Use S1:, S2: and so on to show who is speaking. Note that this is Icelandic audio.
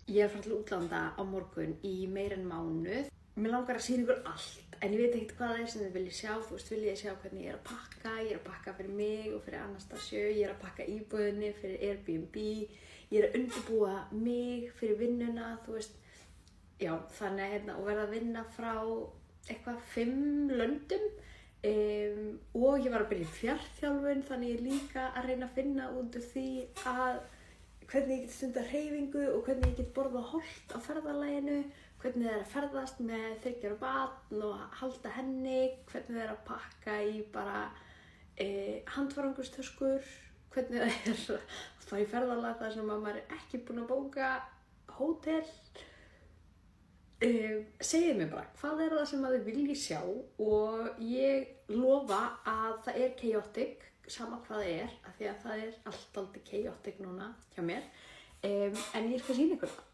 S1: Ég fara til útlanda á morgun í meira en mánuð. Mér langar að sýna ykkur allt, en ég veit ekkert hvað það sem þið viljið sjá. Þú veist, viljið sjá hvernig ég að pakka. Ég að pakka fyrir mig og fyrir Anastasíu. Ég að pakka íbúðinni fyrir Airbnb. Ég að undirbúa mig fyrir vinnuna, þú veist. Já, þannig og verða að vinna frá eitthvað 5 löndum. Og ég var að byrja í fjarþjálfun, þannig ég líka að reyna að finna út úr því að hvernig ég get stundað hreyfingu og hvernig ég get borðað hollt á ferðalaginu, hvernig það að ferðast með 3 ára barn og halda henni, hvernig það að pakka í bara handfarangurstöskur, hvernig það að fara í ferðalag þar sem maður ekki búin að bóka hótel. Segið mér bara, hvað það sem þið viljið sjá og ég lofa að það chaotic, sama hvað það af því að það allt aldrei chaotic núna hjá mér, en ég skal sýna ykkur það.